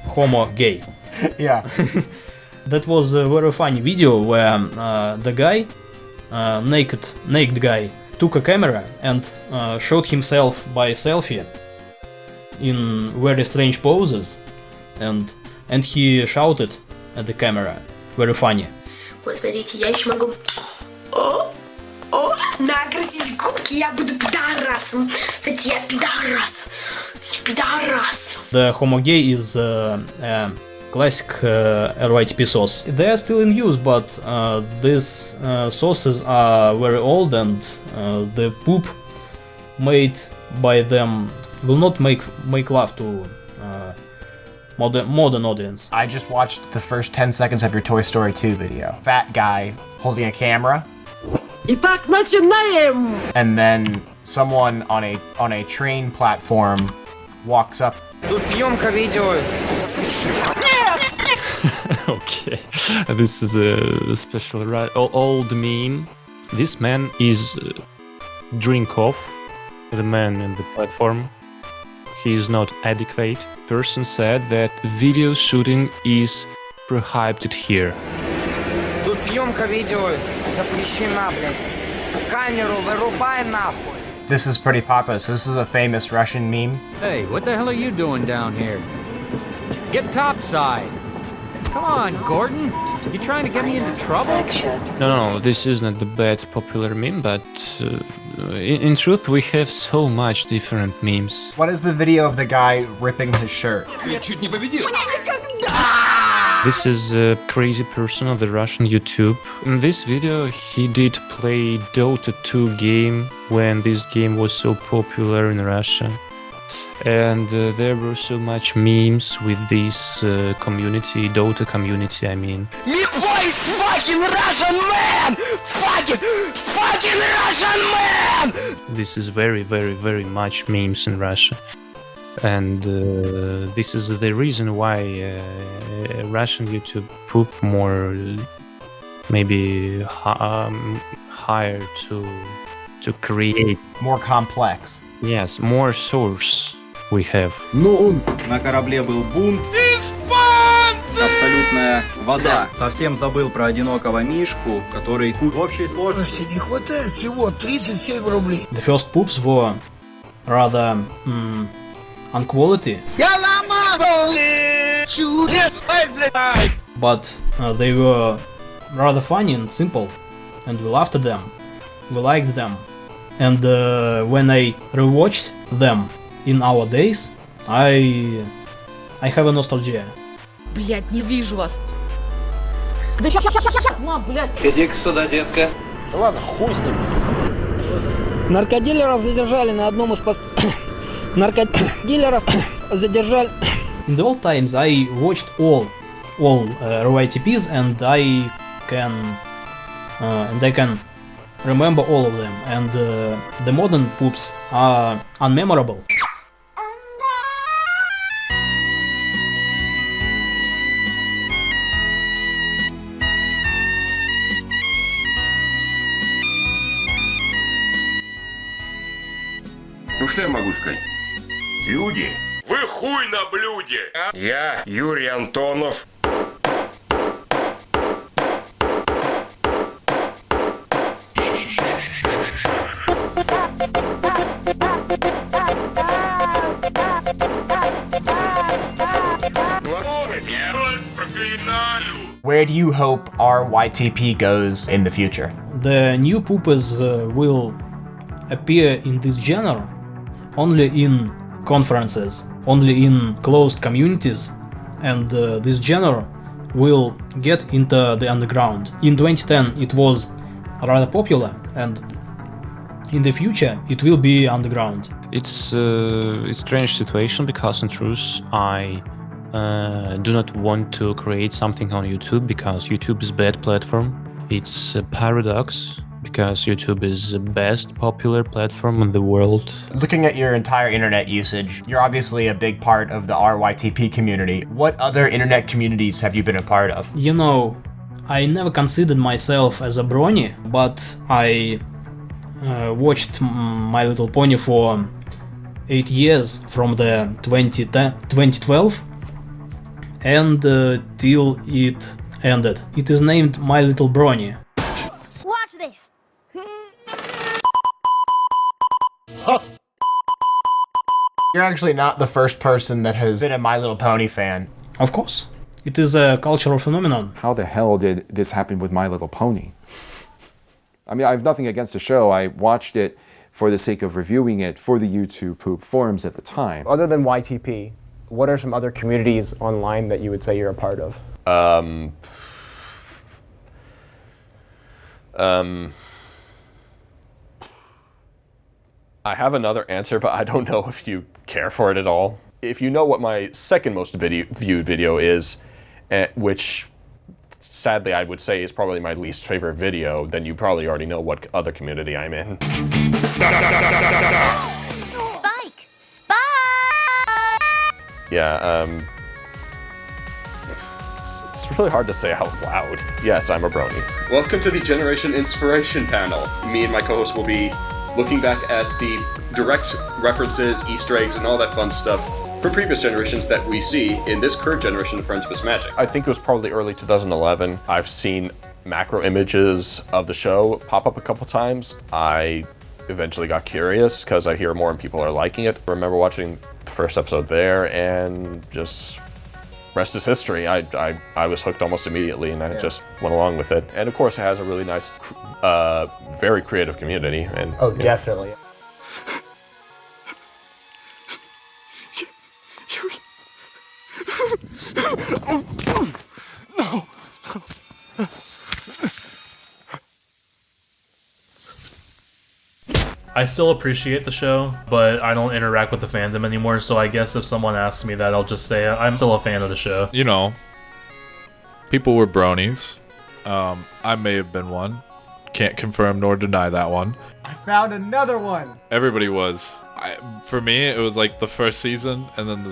Homo Gay. Yeah. That was a very funny video where the guy, naked guy, took a camera and shot himself by selfie in very strange poses, and he shouted at the camera. Very funny. Вот смотрите, я еще могу... накрасить губки, я буду пидорасом. Кстати, я пидорас. Пидорас. The Homo Gay is a classic YTP source. They are still in use, but these sources are very old, and the poop made by them will not make love to modern audience. I just watched the first 10 seconds of your Toy Story 2 video. Fat guy holding a camera. Итак, начинаем! And then someone on a train platform walks up. Тут съемка видео. Okay, this is a special old meme. This man is drink off. The man in the platform. He is not adequate. Person said that video shooting is prohibited here. Тут съемка видео запрещена, блядь. Камеру вырубай нахуй. This is pretty popular, so this is a famous Russian meme. Hey, what the hell are you doing down here? Get topside. Come on, Gordon. You trying to get me into trouble? No, this isn't the bad popular meme, but in truth we have so much different memes. What is the video of the guy ripping his shirt? This is a crazy person on the Russian YouTube. In this video he did play Dota 2 game when this game was so popular in Russia. And there were so much memes with this community, Dota community, I mean. Me voice fucking Russian man! Fucking Russian man! This is very, very, very much memes in Russia. And this is the reason why Russian YouTube poop more, maybe higher to create. More complex. Yes, more source we have. Ну, на корабле был бунт. Абсолютная вода. Совсем забыл про одинокого мишку, который в общей сложности... Не хватает всего 37 рублей. The first poops were rather unquality, but they were rather funny and simple, and we laughed at them, we liked them, and when I rewatched them in our days, I have a nostalgia. Блядь, не вижу вас. Да щас, мам, блядь. Иди-ка сюда, детка. Ладно, хуй с ним. Наркодилеров задержали на одном из наркодилеров задержали. In the old times, I watched all YTPs, and I can remember all of them. And the modern poops are unmemorable. Ну что я могу сказать? Люди. Вы хуй на блюде. Я Юрий Антонов. Where do you hope our YTP goes in the future? The new poopers will appear in this genre only in conferences, only in closed communities, and this genre will get into the underground. In 2010 it was rather popular, and in the future it will be underground. It's a strange situation because in truth I do not want to create something on YouTube because YouTube is a bad platform. It's a paradox because YouTube is the best popular platform in the world. Looking at your entire internet usage, you're obviously a big part of the RYTP community. What other internet communities have you been a part of? You know, I never considered myself as a brony, but I watched My Little Pony for 8 years from the 2012 and till it ended. It is named My Little Brony. Watch this. You're actually not the first person that has been a My Little Pony fan. Of course. It is a cultural phenomenon. How the hell did this happen with My Little Pony? I mean, I have nothing against the show. I watched it for the sake of reviewing it for the YouTube poop forums at the time. Other than YTP, what are some other communities online that you would say you're a part of? I have another answer, but I don't know if you care for it at all. If you know what my second most viewed video is, which sadly I would say is probably my least favorite video, then you probably already know what other community I'm in. Spike! Yeah, it's really hard to say out loud. Yes, I'm a brony. Welcome to the Generation Inspiration panel. Me and my co-host will be looking back at the direct references, Easter eggs, and all that fun stuff from previous generations that we see in this current generation of Friends with Magic. I think it was probably early 2011. I've seen macro images of the show pop up a couple times. I eventually got curious because I hear more and people are liking it. I remember watching the first episode there and just rest is history. I was hooked almost immediately and I just went along with it. And of course it has a really nice, very creative community. And oh, definitely. No. I still appreciate the show, but I don't interact with the fandom anymore, so I guess if someone asks me that, I'll just say I'm still a fan of the show. You know, people were bronies. I may have been one. Can't confirm nor deny that one. I found another one! Everybody was. For me, it was like the first season, and then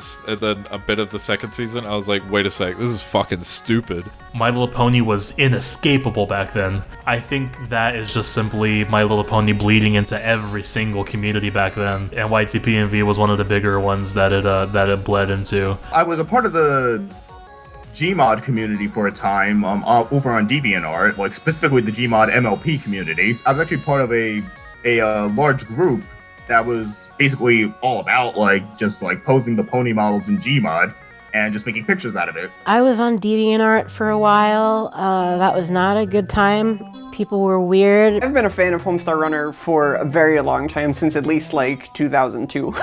a bit of the second season. I was like, wait a sec, this is fucking stupid. My Little Pony was inescapable back then. I think that is just simply My Little Pony bleeding into every single community back then, and YTPMV was one of the bigger ones that it bled into. I was a part of the Gmod community for a time, over on DeviantArt, like specifically the Gmod MLP community. I was actually part of a large group that was basically all about just posing the pony models in Gmod and just making pictures out of it. I was on DeviantArt for a while. That was not a good time. People were weird. I've been a fan of Homestar Runner for a very long time, since at least 2002.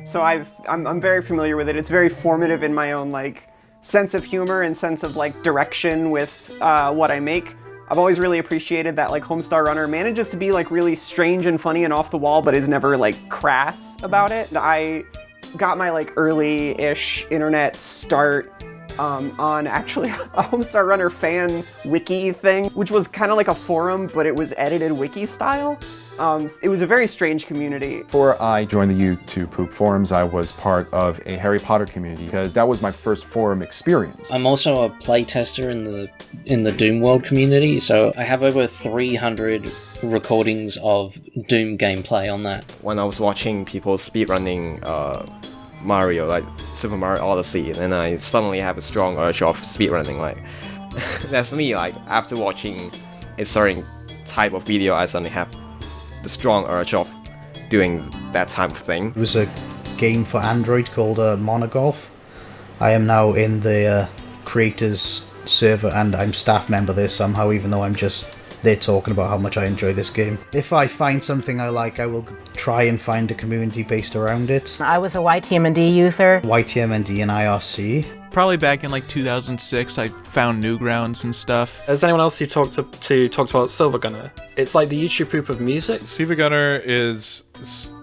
So I'm very familiar with it. It's very formative in my own sense of humor and sense of direction with what I make. I've always really appreciated that Homestar Runner manages to be really strange and funny and off the wall, but is never crass about it. I got my early-ish internet start on actually a Homestar Runner fan wiki thing, which was kind of like a forum, but it was edited wiki style. It was a very strange community. Before I joined the YouTube Poop forums, I was part of a Harry Potter community because that was my first forum experience. I'm also a playtester in the Doom World community, so I have over 300 recordings of Doom gameplay on that. When I was watching people speedrunning Mario, like Super Mario Odyssey, and then I suddenly have a strong urge of speedrunning. That's me. After watching a certain type of video, I suddenly have the strong urge of doing that type of thing. It was a game for Android called Monogolf. I am now in the creators server and I'm staff member there somehow, even though I'm just there talking about how much I enjoy this game. If I find something I like, I will try and find a community based around it. I was a YTMD user. YTMD and IRC. Probably back in like 2006, I found Newgrounds and stuff. Has anyone else who talked about Silver Gunner? It's like the YouTube poop of music. Silver Gunner is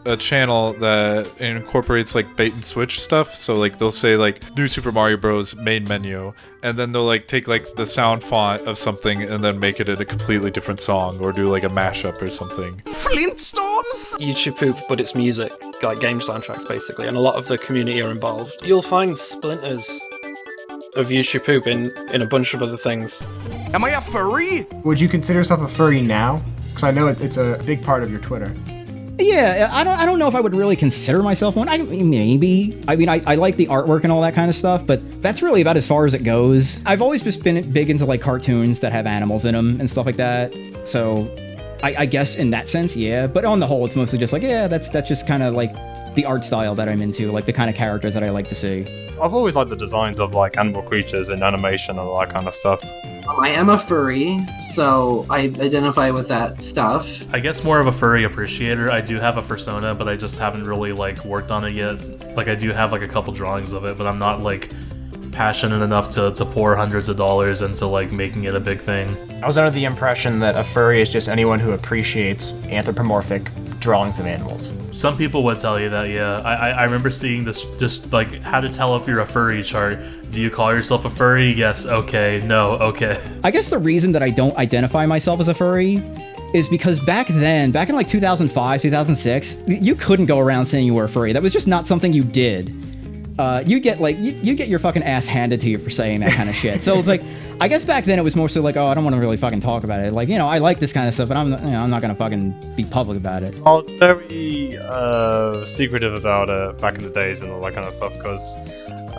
a channel that incorporates like bait and switch stuff. So like they'll say like New Super Mario Bros. Main menu, and then they'll like take like the sound font of something and then make it a completely different song, or do like a mashup or something. Flintstones! YouTube poop, but it's music, like game soundtracks basically, and a lot of the community are involved. You'll find splinters of YouTube poop in a bunch of other things. Am I a furry? Would you consider yourself a furry now? Because I know it's a big part of your Twitter. Yeah, I don't know if I would really consider myself one. Maybe. I mean, I like the artwork and all that kind of stuff, but that's really about as far as it goes. I've always just been big into like cartoons that have animals in them and stuff like that. So I guess in that sense, yeah. But on the whole, it's mostly just like, yeah, that's just kind of like the art style that I'm into, like the kind of characters that I like to see. I've always liked the designs of like animal creatures and animation and all that kind of stuff. I am a furry, so I identify with that stuff. I guess more of a furry appreciator. I do have a persona, but I just haven't really like worked on it yet. Like I do have like a couple drawings of it, but I'm not like passionate enough to pour hundreds of dollars into like making it a big thing. I was under the impression that a furry is just anyone who appreciates anthropomorphic drawings of animals. Some people would tell you that, yeah. I remember seeing this, just like how to tell if you're a furry chart. Do you call yourself a furry? Yes, okay, no, okay. I guess the reason that I don't identify myself as a furry is because back in like 2005, 2006, you couldn't go around saying you were a furry. That was just not something you did. You get your fucking ass handed to you for saying that kind of shit. So it's like, I guess back then it was mostly like, oh, I don't want to really fucking talk about it. Like, I like this kind of stuff, but I'm not gonna fucking be public about it. I was very secretive about it back in the days and all that kind of stuff, because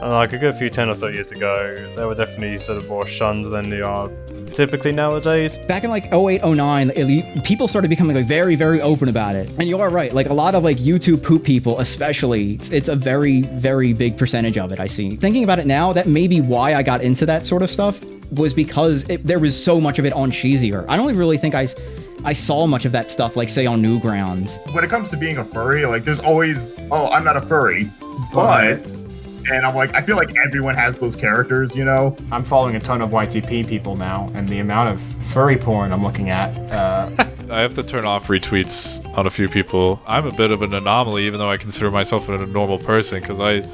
like a good few 10 or so years ago, they were definitely sort of more shunned than they are typically nowadays. Back in like 08, 09, people started becoming like very, very open about it. And you are right, like a lot of like YouTube poop people especially, it's a very, very big percentage of it, I see. Thinking about it now, that may be why I got into that sort of stuff, was because there was so much of it on Cheesier. I don't really think I saw much of that stuff, like say on Newgrounds. When it comes to being a furry, like there's always, oh, I'm not a furry, but... And I'm like, I feel like everyone has those characters, I'm following a ton of YTP people now, and the amount of furry porn I'm looking at. I have to turn off retweets on a few people. I'm a bit of an anomaly, even though I consider myself a normal person, because I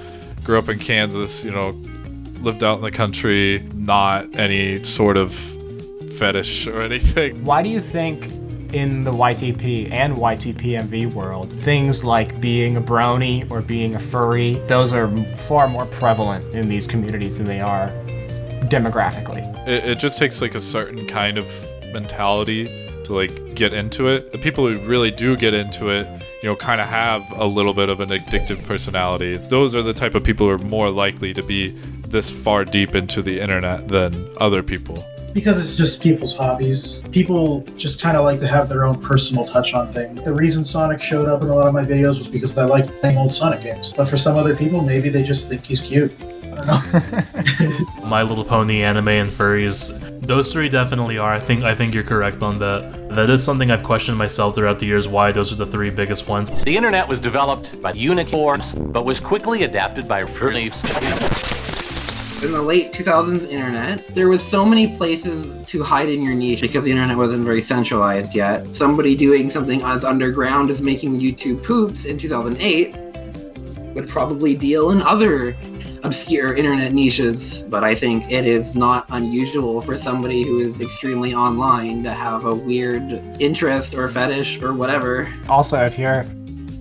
grew up in Kansas, lived out in the country, not any sort of fetish or anything. Why do you think in the YTP and YTPMV world, things like being a brony or being a furry, those are far more prevalent in these communities than they are demographically? It just takes like a certain kind of mentality to like get into it. The people who really do get into it, kind of have a little bit of an addictive personality. Those are the type of people who are more likely to be this far deep into the internet than other people. Because it's just people's hobbies. People just kind of like to have their own personal touch on things. The reason Sonic showed up in a lot of my videos was because I like playing old Sonic games. But for some other people, maybe they just think he's cute. I don't know. My Little Pony, anime, and furries. Those three definitely are. I think you're correct on that. That is something I've questioned myself throughout the years, why those are the three biggest ones. The internet was developed by unicorns, but was quickly adapted by furries. In the late 2000s internet, there was so many places to hide in your niche because the internet wasn't very centralized yet. Somebody doing something as underground as making YouTube poops in 2008 would probably deal in other obscure internet niches, but I think it is not unusual for somebody who is extremely online to have a weird interest or fetish or whatever. Also, if you're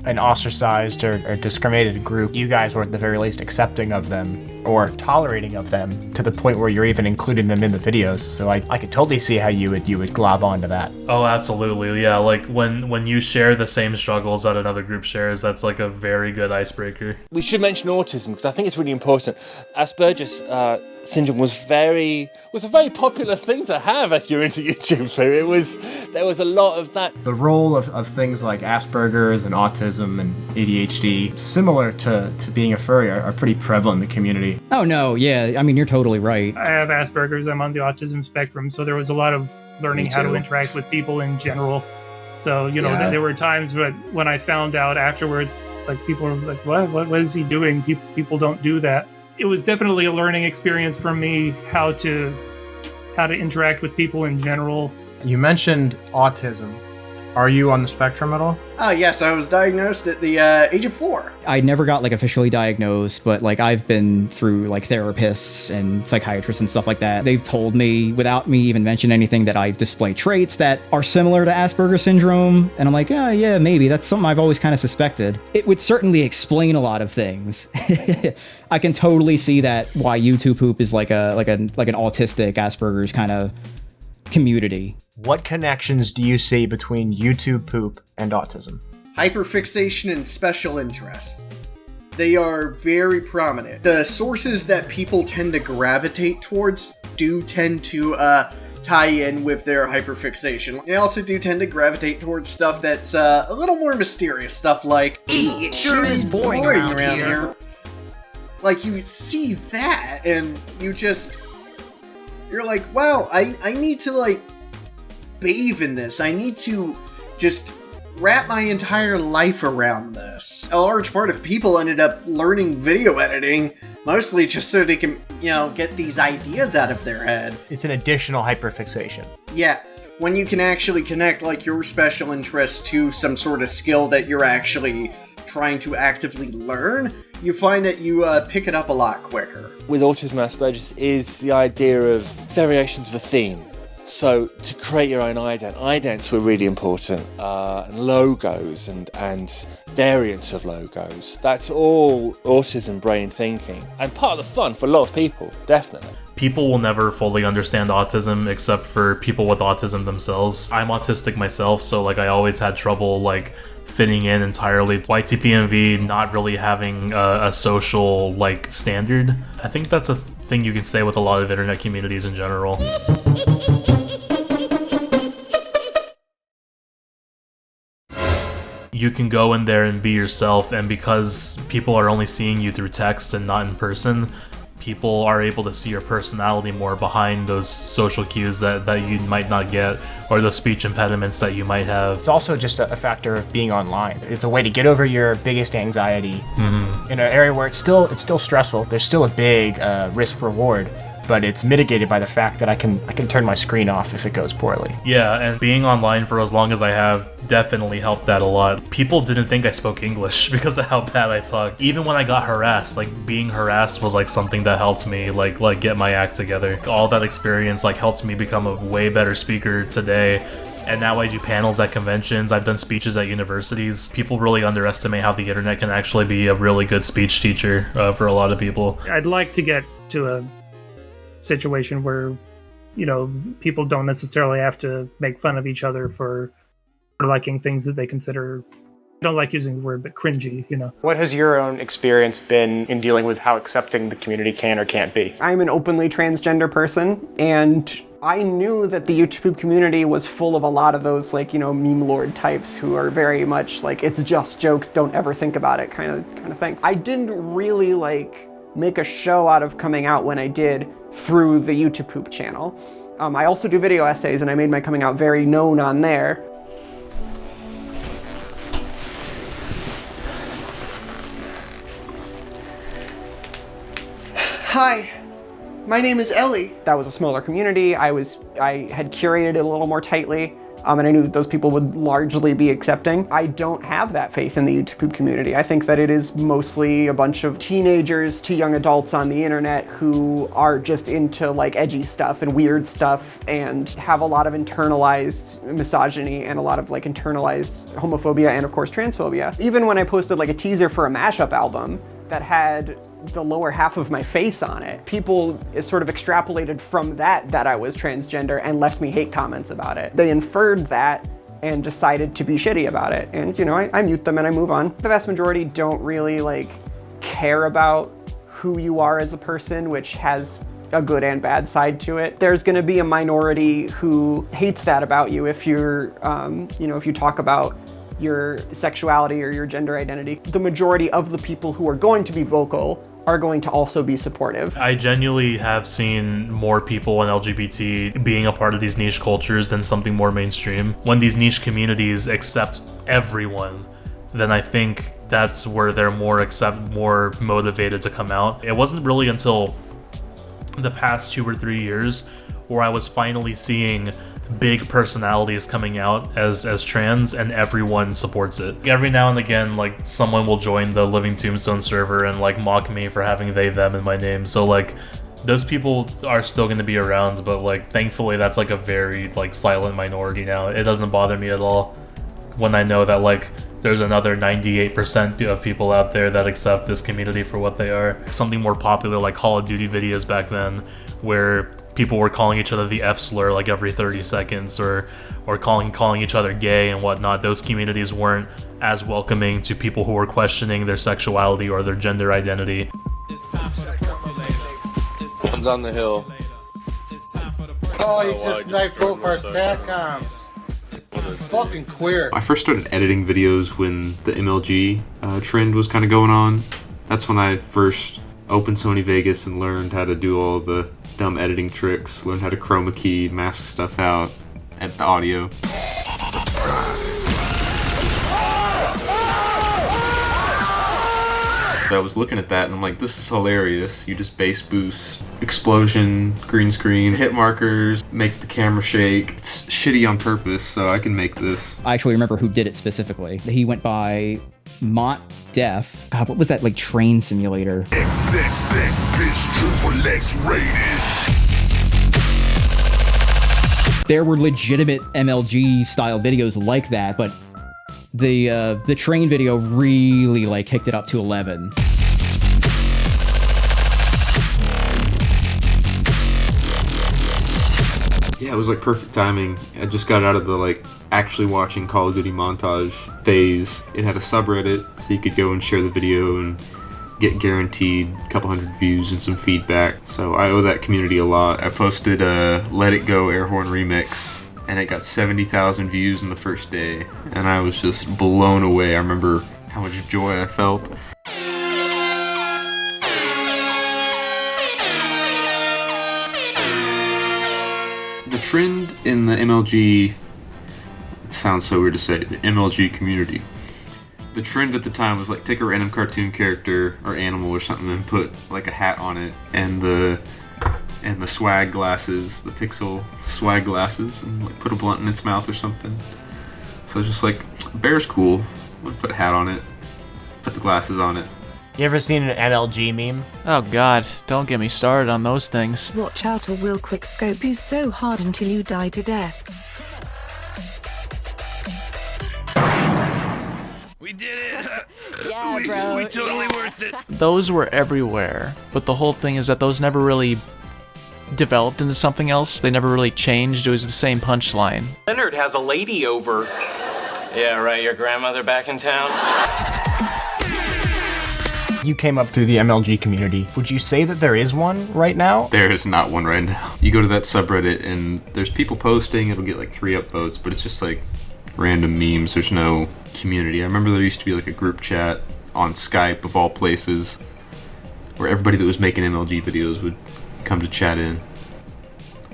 an ostracized or discriminated group, you guys were at the very least accepting of them or tolerating of them to the point where you're even including them in the videos. So I could totally see how you would glob onto that. Oh, absolutely. Yeah, like when you share the same struggles that another group shares, that's like a very good icebreaker. We should mention autism because I think it's really important. Asperger's syndrome was a very popular thing to have if you're into YouTube. There was a lot of that. The role of things like Asperger's and autism and ADHD, similar to being a furry, are pretty prevalent in the community. Oh no, yeah, I mean you're totally right. I have Asperger's, I'm on the autism spectrum, so there was a lot of learning how to interact with people in general. So, there were times when I found out afterwards, like people were like, what is he doing? People don't do that. it was definitely a learning experience for me how to interact with people in general. You mentioned autism. Are you on the spectrum at all? Oh, yes, I was diagnosed at the age of 4. I never got like officially diagnosed, but like I've been through like therapists and psychiatrists and stuff like that. They've told me without me even mentioning anything that I display traits that are similar to Asperger's syndrome. And I'm like, oh yeah, maybe that's something I've always kind of suspected. It would certainly explain a lot of things. I can totally see that why YouTube Poop is like an autistic Asperger's kind of community. What connections do you see between YouTube Poop and autism? Hyperfixation and special interests. They are very prominent. The sources that people tend to gravitate towards do tend to tie in with their hyperfixation. They also do tend to gravitate towards stuff that's a little more mysterious. Stuff like, gee, it sure is boring around here. Like, you see that, and you're like, wow, I need to, like, bathe in this. I need to just wrap my entire life around this. A large part of people ended up learning video editing, mostly just so they can, get these ideas out of their head. It's an additional hyperfixation. Yeah. When you can actually connect, like, your special interest to some sort of skill that you're actually trying to actively learn, you find that you pick it up a lot quicker. With autism Asperger's is the idea of variations of a theme. So to create your own idents were really important, and logos and variants of logos. That's all autism brain thinking, and part of the fun for a lot of people, definitely. People will never fully understand autism except for people with autism themselves. I'm autistic myself, so like I always had trouble like fitting in entirely. YTPMV not really having a social like standard. I think that's a thing you can say with a lot of internet communities in general. You can go in there and be yourself, and because people are only seeing you through text and not in person, people are able to see your personality more behind those social cues that you might not get, or the speech impediments that you might have. It's also just a factor of being online. It's a way to get over your biggest anxiety in an area where it's still stressful. There's still a big risk reward, but it's mitigated by the fact that I can turn my screen off if it goes poorly. Yeah, and being online for as long as I have definitely helped that a lot. People didn't think I spoke English because of how bad I talk. Even when I got harassed, like being harassed was like something that helped me like get my act together. All that experience like helped me become a way better speaker today. And now I do panels at conventions, I've done speeches at universities. People really underestimate how the internet can actually be a really good speech teacher for a lot of people. I'd like to get to a situation where people don't necessarily have to make fun of each other for liking things that they consider, I don't like using the word, but cringy. What has your own experience been in dealing with how accepting the community can or can't be? I'm an openly transgender person, and I knew that the YouTube community was full of a lot of those meme lord types who are very much like, it's just jokes, don't ever think about it kind of thing. I didn't really make a show out of coming out when I did through the YouTube Poop channel. I also do video essays, and I made my coming out very known on there. Hi, my name is Ellie. That was a smaller community. I had curated it a little more tightly. And I knew that those people would largely be accepting. I don't have that faith in the YouTube community. I think that it is mostly a bunch of teenagers to young adults on the internet who are just into edgy stuff and weird stuff and have a lot of internalized misogyny and a lot of internalized homophobia and of course transphobia. Even when I posted a teaser for a mashup album that had the lower half of my face on it, people sort of extrapolated from that I was transgender and left me hate comments about it. They inferred that and decided to be shitty about it. And I mute them and I move on. The vast majority don't really care about who you are as a person, which has a good and bad side to it. There's gonna be a minority who hates that about you if you're, if you talk about your sexuality or your gender identity. The majority of the people who are going to be vocal are going to also be supportive. I genuinely have seen more people in LGBT being a part of these niche cultures than something more mainstream. When these niche communities accept everyone, then I think that's where they're more motivated to come out. It wasn't really until the past 2 or 3 years where I was finally seeing big personalities coming out as trans, and everyone supports it. Every now and again, like, someone will join the Living Tombstone server and like mock me for having they them in my name, so like those people are still going to be around, but like thankfully that's like a very like silent minority now. It doesn't bother me at all when I know that like there's another 98% of people out there that accept this community for what they are. Something more popular like Call of Duty videos back then, where people were calling each other the F slur like every 30 seconds, or calling each other gay and whatnot. Those communities weren't as welcoming to people who were questioning their sexuality or their gender identity. One's on the hill. Oh, he just sniped both our SATCOMs. Fucking queer. I first started editing videos when the MLG trend was kind of going on. That's when I first opened Sony Vegas and learned how to do all the dumb editing tricks, learned how to chroma key, mask stuff out, edit the audio. So I was looking at that and I'm like, this is hilarious. You just bass boost, explosion, green screen, hit markers, make the camera shake. It's shitty on purpose, so I can make this. I actually remember who did it specifically. He went by Mott Def. God, what was that, like, train simulator? XXX, bitch, triple X rated. There were legitimate MLG style videos like that, but the train video really like kicked it up to 11. Yeah, it was like perfect timing. I just got out of the like actually watching Call of Duty montage phase. It had a subreddit, so you could go and share the video and get guaranteed a couple hundred views and some feedback. So I owe that community a lot. I posted a Let It Go Air Horn remix, and it got 70,000 views in the first day, and I was just blown away. I remember how much joy I felt. The trend in the MLG, it sounds so weird to say, the MLG community. The trend at the time was like take a random cartoon character or animal or something and put like a hat on it and the swag glasses, the pixel swag glasses, and like put a blunt in its mouth or something. So it's just like, bear's cool. I'm gonna put a hat on it, put the glasses on it. You ever seen an MLG meme? Oh god, don't get me started on those things. Watch out or we'll quick scope you so hard until you die to death. We did it! Yeah, bro. We totally worth it. Those were everywhere, but the whole thing is that those never really developed into something else. They never really changed. It was the same punchline. Leonard has a lady over. Yeah, right, your grandmother back in town? You came up through the MLG community. Would you say that there is one right now? There is not one right now. You go to that subreddit and there's people posting, it'll get like 3 upvotes, but it's just like random memes. There's no community. I remember there used to be like a group chat on Skype of all places where everybody that was making MLG videos would come to chat in.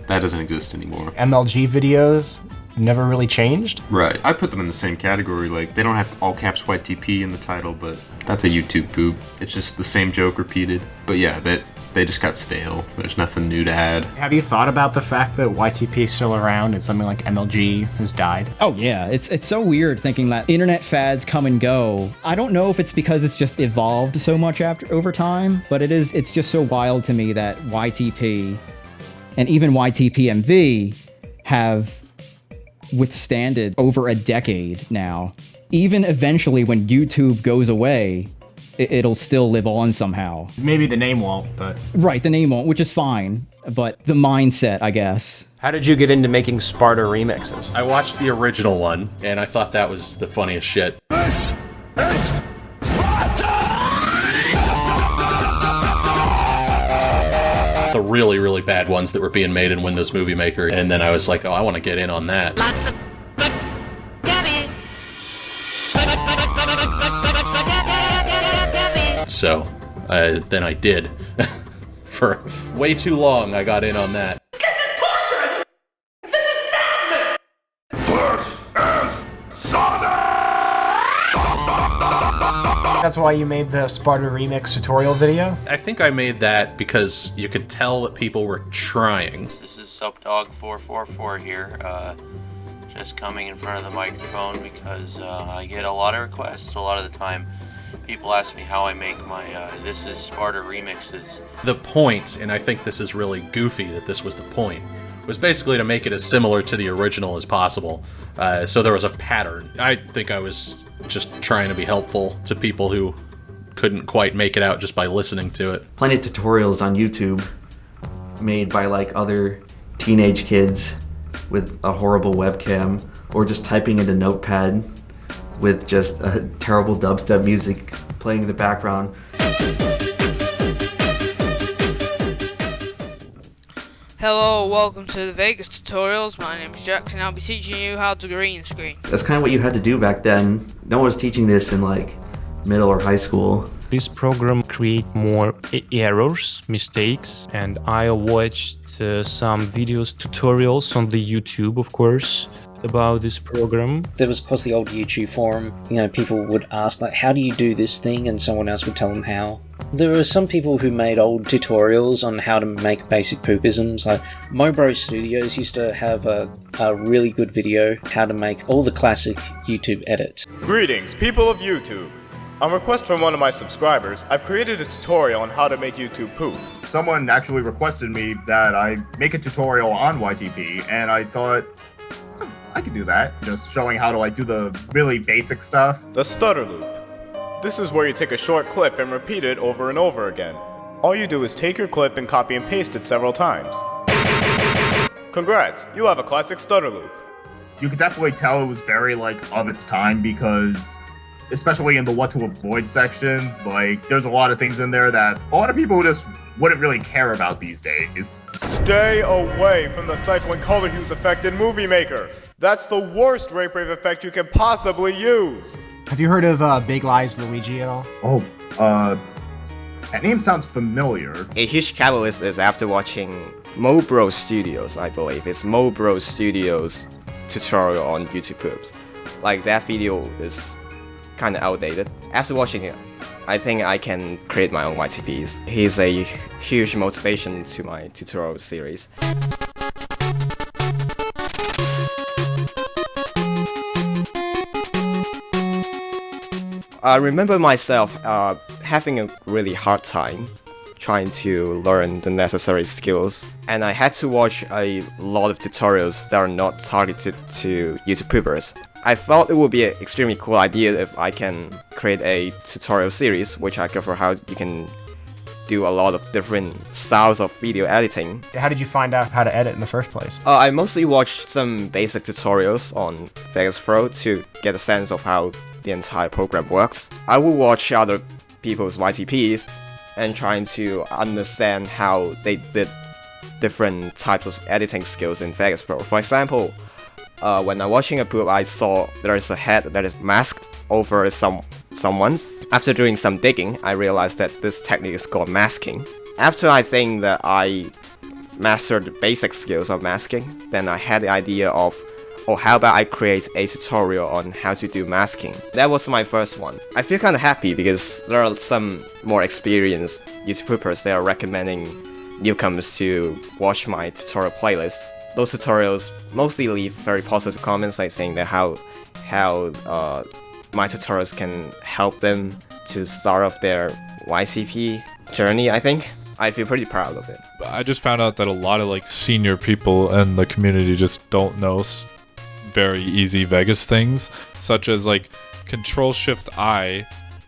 That doesn't exist anymore. MLG videos never really changed? Right. I put them in the same category. Like, they don't have all caps YTP in the title, but that's a YouTube poop. It's just the same joke repeated. But yeah, they just got stale. There's nothing new to add. Have you thought about the fact that YTP is still around and something like MLG has died? Oh yeah, it's so weird thinking that internet fads come and go. I don't know if it's because it's just evolved so much over time, but it's just so wild to me that YTP and even YTPMV have withstanded over a decade now. Even eventually when YouTube goes away, it'll still live on somehow. Maybe the name won't, but... Right, the name won't, which is fine, but the mindset, I guess. How did you get into making Sparta remixes? I watched the original one, and I thought that was the funniest shit. This is Sparta! The really, really bad ones that were being made in Windows Movie Maker, and then I was like, oh, I want to get in on that. So, then I did. For way too long, I got in on that. This is torture! This is madness! This is Sonic! That's why you made the Sparta remix tutorial video? I think I made that because you could tell that people were trying. This is Subdog444 here, just coming in front of the microphone because I get a lot of requests a lot of the time. People ask me how I make my This is Sparta remixes. The point, and I think this is really goofy that this was the point, was basically to make it as similar to the original as possible. So there was a pattern. I think I was just trying to be helpful to people who couldn't quite make it out just by listening to it. Plenty of tutorials on YouTube made by like other teenage kids with a horrible webcam or just typing into Notepad with just a terrible dubstep music playing in the background. Hello, welcome to the Vegas tutorials. My name is Jackson. I'll be teaching you how to green screen. That's kind of what you had to do back then. No one was teaching this in like middle or high school. This program create more errors, mistakes, and I watched some videos, tutorials on the YouTube, of course, about this program. There was, of course, the old YouTube forum. You know, people would ask, like, how do you do this thing? And someone else would tell them how. There were some people who made old tutorials on how to make basic poopisms. Like, Mobro Studios used to have a really good video, how to make all the classic YouTube edits. Greetings, people of YouTube. On request from one of my subscribers, I've created a tutorial on how to make YouTube poop. Someone actually requested me that I make a tutorial on YTP, and I thought, I could do that. Just showing how do I do the really basic stuff. The stutter loop. This is where you take a short clip and repeat it over and over again. All you do is take your clip and copy and paste it several times. Congrats, you have a classic stutter loop. You could definitely tell it was very, like, of its time because, especially in the what to avoid section, like, there's a lot of things in there that a lot of people just wouldn't really care about these days. Stay away from the cycling color hues effect in Movie Maker. That's the worst rape rave effect you can possibly use. Have you heard of Big Lies Luigi at all? Oh, that name sounds familiar. A huge catalyst is after watching Mobro Studios, I believe. It's Mobro Studios tutorial on YouTube Poops. Like, that video is kind of outdated. After watching it, I think I can create my own YTPs. He's a huge motivation to my tutorial series. I remember myself having a really hard time trying to learn the necessary skills, and I had to watch a lot of tutorials that are not targeted to YouTube poopers. I thought it would be an extremely cool idea if I can create a tutorial series which I cover how you can do a lot of different styles of video editing. How did you find out how to edit in the first place? I mostly watched some basic tutorials on Vegas Pro to get a sense of how the entire program works. I will watch other people's YTPs and trying to understand how they did different types of editing skills in Vegas Pro. For example, when I'm watching a poop, I saw there is a head that is masked over someone. After doing some digging, I realized that this technique is called masking. After I think that I mastered the basic skills of masking, then I had the idea of, oh, how about I create a tutorial on how to do masking. That was my first one. I feel kind of happy because there are some more experienced YouTubers that are recommending newcomers to watch my tutorial playlist. Those tutorials mostly leave very positive comments, like saying that how my tutorials can help them to start off their YCP journey, I think. I feel pretty proud of it. I just found out that a lot of like senior people in the community just don't know very easy Vegas things, such as like Control-Shift-I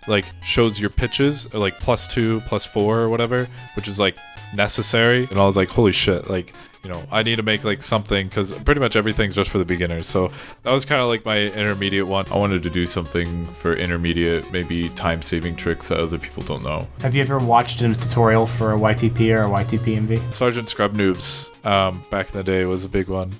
like shows your pitches, or like +2, +4 or whatever, which is like necessary. And I was like, holy shit, like, you know, I need to make like something, because pretty much everything's just for the beginners. So that was kind of like my intermediate one. I wanted to do something for intermediate, maybe time-saving tricks that other people don't know. Have you ever watched a tutorial for a YTP or a YTPMV? Sergeant Scrub Noobs back in the day was a big one.